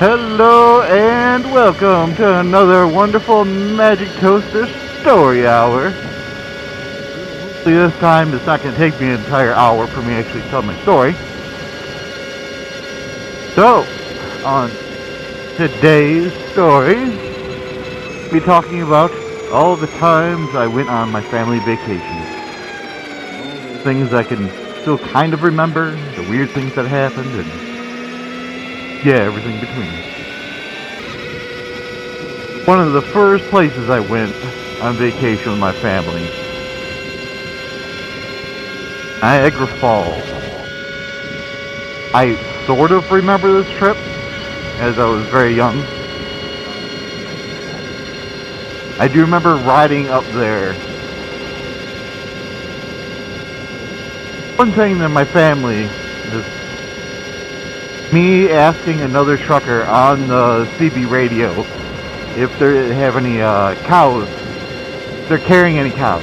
Hello and welcome to another wonderful Magic Toaster Story Hour. This time it's not going to take me an entire hour for me to actually tell my story. So, on today's story, we'll be talking about all the times I went on my family vacations. Things I can still kind of remember, the weird things that happened, and yeah, everything between. One of the first places I went on vacation with my family, Niagara Falls. I sort of remember this trip, as I was very young. I do remember riding up there. One thing that my family is me asking another trucker on the CB radio if they have any cows, if they're carrying any cows.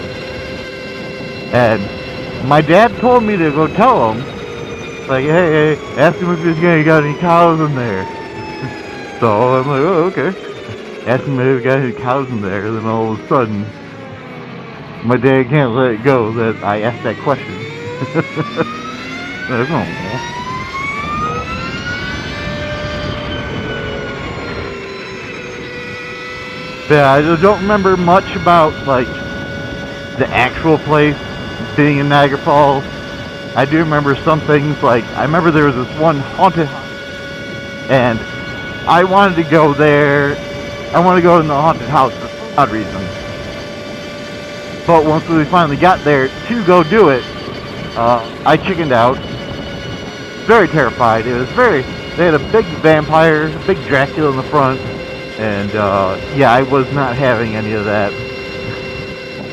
And my dad told me to go tell him, like, hey, ask him if he's got any cows in there. So I'm like, oh, okay. Ask him if he got any cows in there, then all of a sudden, my dad can't let it go that I asked that question. Like, oh. Yeah, I don't remember much about, like, the actual place being in Niagara Falls. I do remember some things, like, I remember there was this one haunted house, and I wanted to go there. I wanted to go in the haunted house for some odd reason. But once we finally got there to go do it, I chickened out. Very terrified. It was they had a big vampire, a big Dracula in the front. And, yeah, I was not having any of that.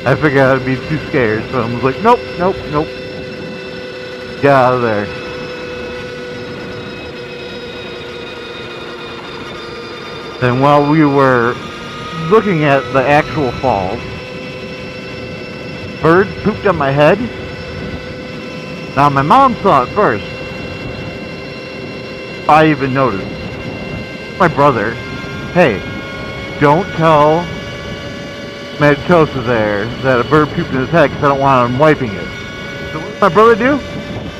I figured I'd be too scared, so I was like, nope. Get out of there. And while we were looking at the actual falls, bird pooped on my head. Now, my mom saw it first. I even noticed. My brother, hey, don't tell Medcosa there that a bird pooped in his head because I don't want him wiping it. So what did my brother do?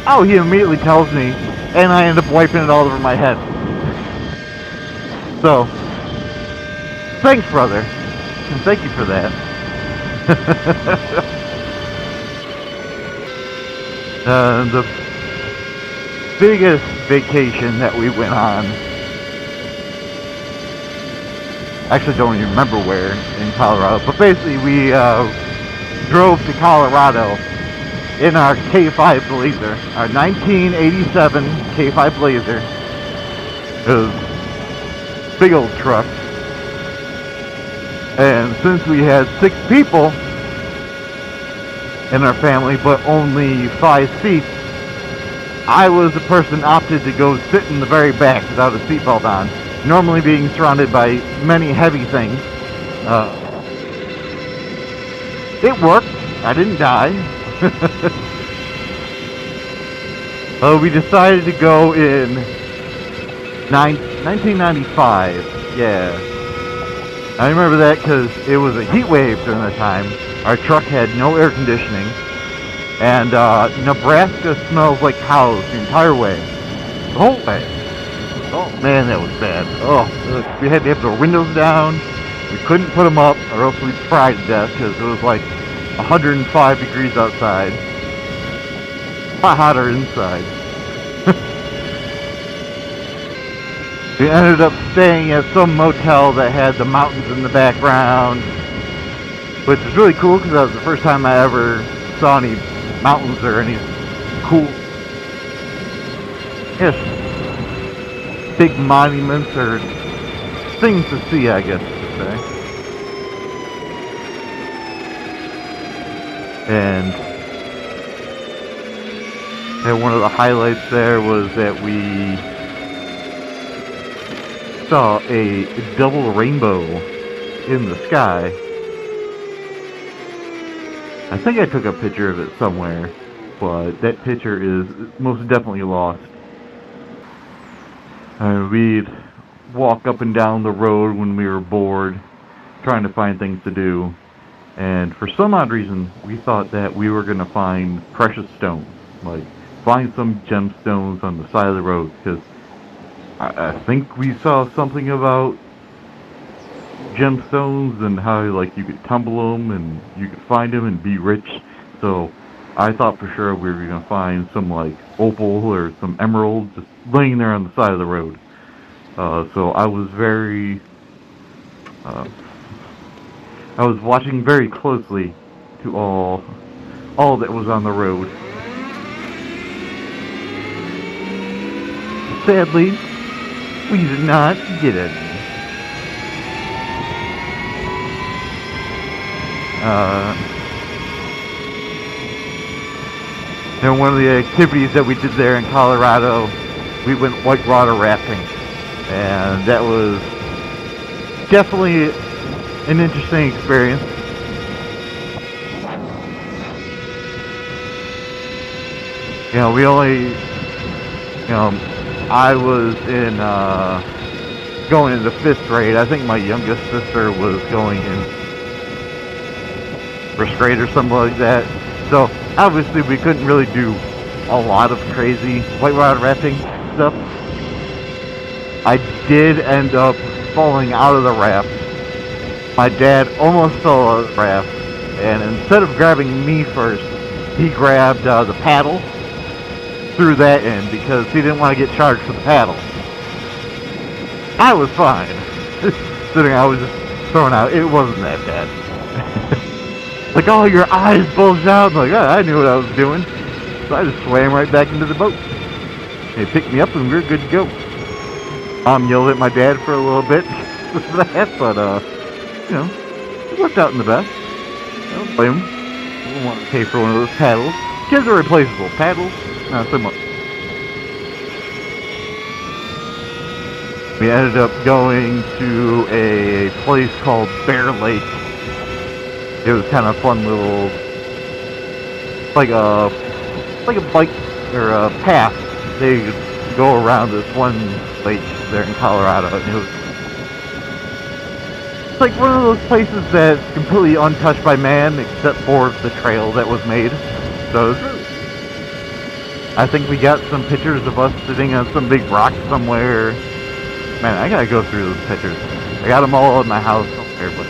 Oh, he immediately tells me, and I end up wiping it all over my head. So, thanks, brother, and thank you for that. The biggest vacation that we went on, actually don't even remember where in Colorado, but basically we drove to Colorado in our K5 Blazer, our 1987 K5 Blazer. It was a big old truck, and since we had 6 people in our family but only 5 seats, I was the person opted to go sit in the very back without a seatbelt on, normally being surrounded by many heavy things. It worked. I didn't die. We decided to go in 1995. Yeah. I remember that because it was a heat wave during that time. Our truck had no air conditioning. And Nebraska smells like cows the entire way. The whole way. Oh man, that was bad. Oh, we had to have the windows down. We couldn't put them up or else we'd fry to death because it was like 105 degrees outside. A lot hotter inside. We ended up staying at some motel that had the mountains in the background, which is really cool because that was the first time I ever saw any mountains or any cool, yes, big monuments or things to see, I guess you could say. And one of the highlights there was that we saw a double rainbow in the sky. I think I took a picture of it somewhere, but that picture is most definitely lost. We'd walk up and down the road when we were bored, trying to find things to do. And for some odd reason, we thought that we were going to find precious stones. Like, find some gemstones on the side of the road. Because I think we saw something about gemstones and how, like, you could tumble them and you could find them and be rich. So I thought for sure we were going to find some, like, opal or some emerald just laying there on the side of the road. So I was very... I was watching very closely to all that was on the road. Sadly, we did not get it. And one of the activities that we did there in Colorado, we went whitewater rafting, and that was definitely an interesting experience. You know, we only, you know, I was in, going into 5th grade. I think my youngest sister was going in 1st grade or something like that. So, obviously we couldn't really do a lot of crazy whitewater rafting stuff. I did end up falling out of the raft. My dad almost fell out of the raft, and instead of grabbing me first, he grabbed the paddle, threw that in because he didn't want to get charged for the paddle. I was fine. Considering I was just thrown out, it wasn't that bad. Like, oh, your eyes bulged out. I'm like, oh, I knew what I was doing. So I just swam right back into the boat. They picked me up and we were good to go. Mom yelled at my dad for a little bit for that, but you know, it worked out in the best. I don't blame him. I don't want to pay for one of those paddles. Kids are replaceable. Paddles, not so much. We ended up going to a place called Bear Lake. It was kind of a fun little, like a bike or a path. They could go around this one lake there in Colorado, and it was like one of those places that's completely untouched by man except for the trail that was made. So I think we got some pictures of us sitting on some big rock somewhere. Man, I gotta go through those pictures. I got them all in my house somewhere, but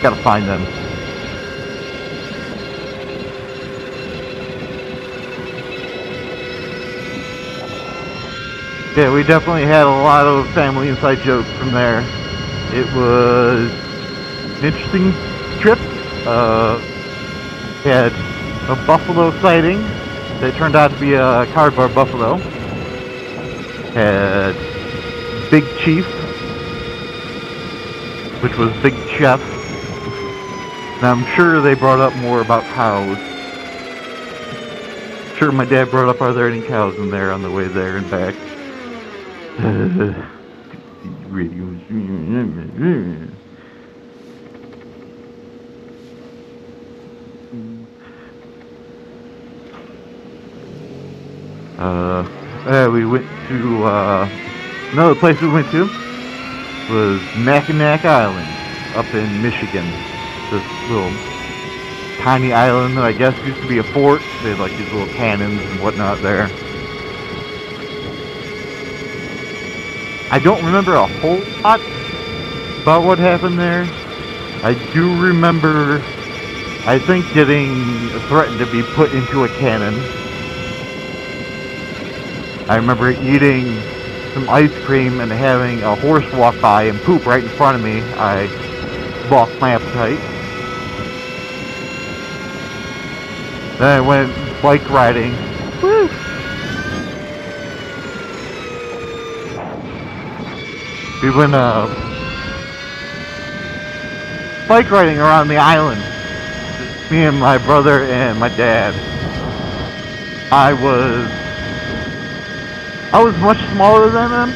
gotta find them. Yeah, we definitely had a lot of family inside jokes from there. It was an interesting trip. We had a buffalo sighting that turned out to be a cardboard buffalo. Had Big Chief, which was Big Chef. And I'm sure they brought up more about cows. Sure, my dad brought up, are there any cows in there on the way there and back? We went to another place we went to was Mackinac Island up in Michigan. This little tiny island that I guess used to be a fort. They had like these little cannons and whatnot there. I don't remember a whole lot about what happened there. I do remember, I think, getting threatened to be put into a cannon. I remember eating some ice cream and having a horse walk by and poop right in front of me. I lost my appetite. Then I went bike riding. Woo! We went bike riding around the island. Just me and my brother and my dad. I was much smaller than them,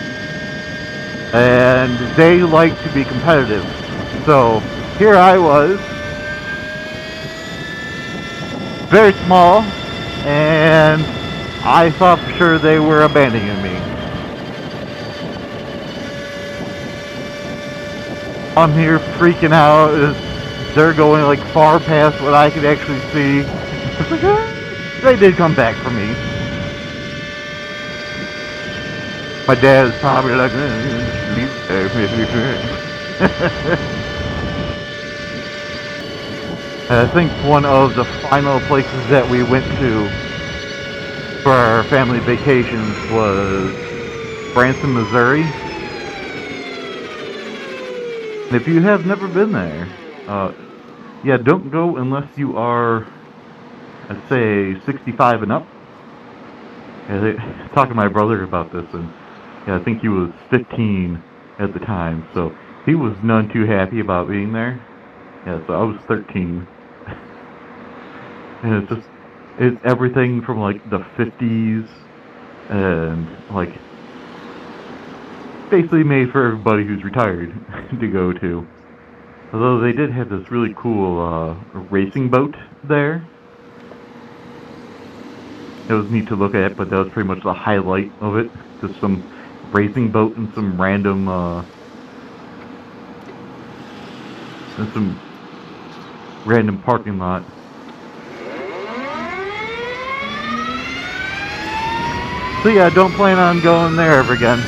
and they like to be competitive. So here I was, very small, and I thought for sure they were abandoning me. I'm here freaking out. They're going like far past what I could actually see. It's like, they did come back for me. My dad's probably like, leave I think one of the final places that we went to for our family vacations was Branson, Missouri. And if you have never been there, yeah, don't go unless you are, I'd say, 65 and up. Yeah, talking to my brother about this, and yeah, I think he was 15 at the time, so he was none too happy about being there. Yeah, so I was 13. And it's everything from like the 50s and like basically made for everybody who's retired to go to. Although they did have this really cool racing boat there. It was neat to look at, but that was pretty much the highlight of it. Just some racing boat and some random parking lot. So yeah, don't plan on going there ever again.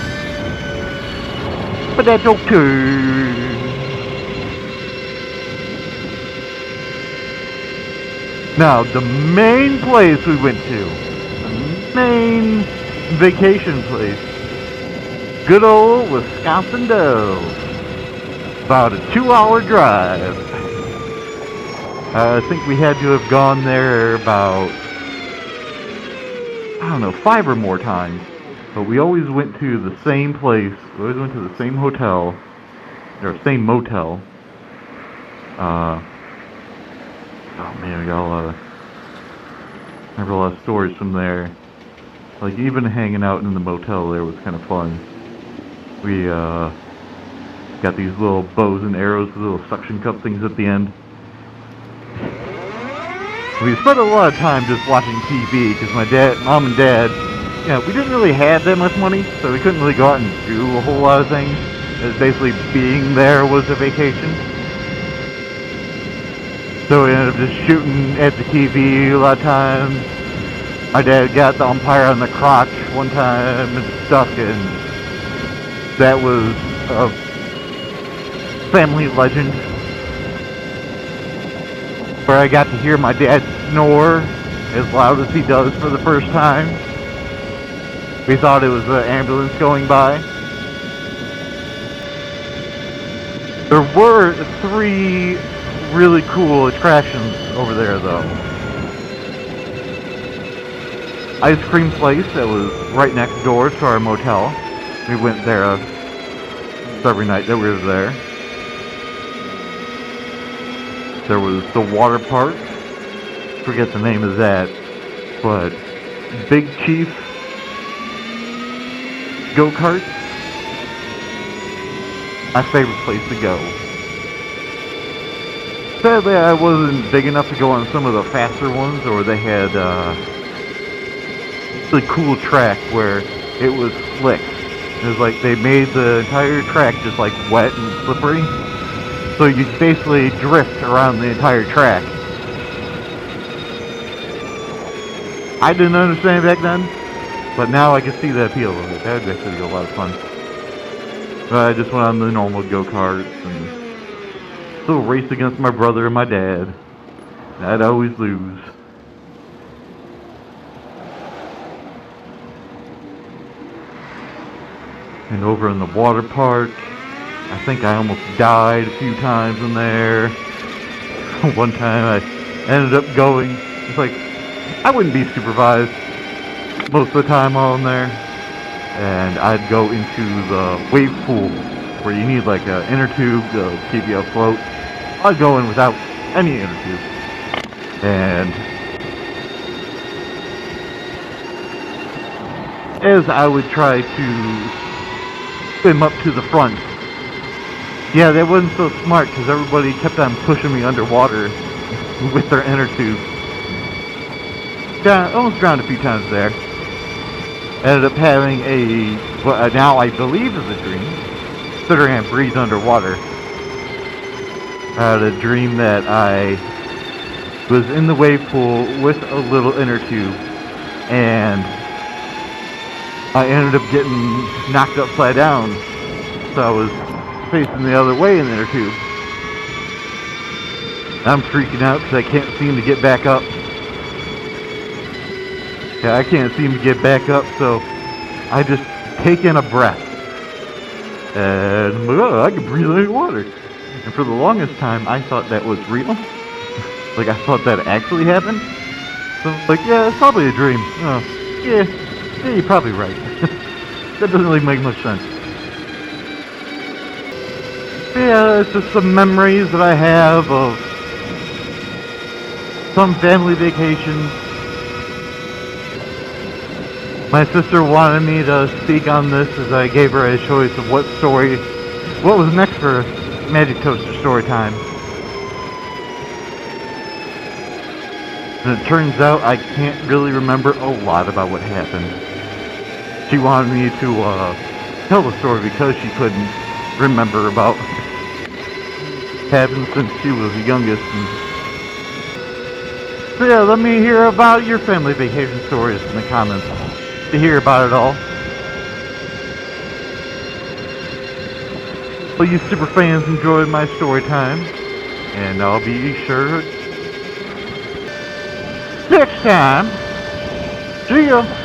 But that's okay. Now, the main place we went to, the main vacation place, good old Wisconsin Dells. About a 2-hour drive. I think we had to have gone there about, I don't know, 5 or more times. But we always went to the same place. We always went to the same hotel, or same motel. Oh man, we got remember a lot of stories from there. Like even hanging out in the motel there was kind of fun. We got these little bows and arrows, little suction cup things at the end. We spent a lot of time just watching TV because my mom and dad, we didn't really have that much money, so we couldn't really go out and do a whole lot of things. It was basically being there was a vacation. So we ended up just shooting at the TV a lot of times. My dad got the umpire on the crotch one time and stuff, and that was a family legend. Where I got to hear my dad snore as loud as he does for the first time. We thought it was an ambulance going by. There were 3 really cool attractions over there though. Ice cream place that was right next door to our motel. We went there every night that we were there. There was the water park. Forget the name of that, but Big Chief go-kart. My favorite place to go. Sadly, I wasn't big enough to go on some of the faster ones, or they had really cool track where it was slick. It was like they made the entire track just like wet and slippery, so you basically drift around the entire track. I didn't understand back then, but now I can see the appeal of it. That would actually be a lot of fun. But I just went on the normal go-karts and still race against my brother and my dad. I'd always lose. And over in the water park, I think I almost died a few times in there. One time I ended up going, it's like, I wouldn't be supervised most of the time while I'm there. And I'd go into the wave pool where you need like an inner tube to keep you afloat. I'd go in without any inner tube. And as I would try to swim up to the front, yeah, that wasn't so smart because everybody kept on pushing me underwater with their inner tube. Almost drowned a few times there. Ended up having what now I believe is a dream, considering I breathe underwater. I had a dream that I was in the wave pool with a little inner tube, and I ended up getting knocked upside down. So I was facing the other way in the inner tube. I'm freaking out because I can't seem to get back up. Yeah, I can't seem to get back up, so I just take in a breath. And I can breathe underwater. And for the longest time, I thought that was real. Like, I thought that actually happened. So, like, yeah, it's probably a dream. Oh, yeah, you're probably right. That doesn't really make much sense. But yeah, it's just some memories that I have of some family vacations. My sister wanted me to speak on this as I gave her a choice of what was next for Magic Toaster story time. And it turns out I can't really remember a lot about what happened. She wanted me to tell the story because she couldn't remember about what happened since she was the youngest. So yeah, let me hear about your family vacation stories in the comments. To hear about it all. Well, you super fans enjoyed my story time, and I'll be sure next time. See ya.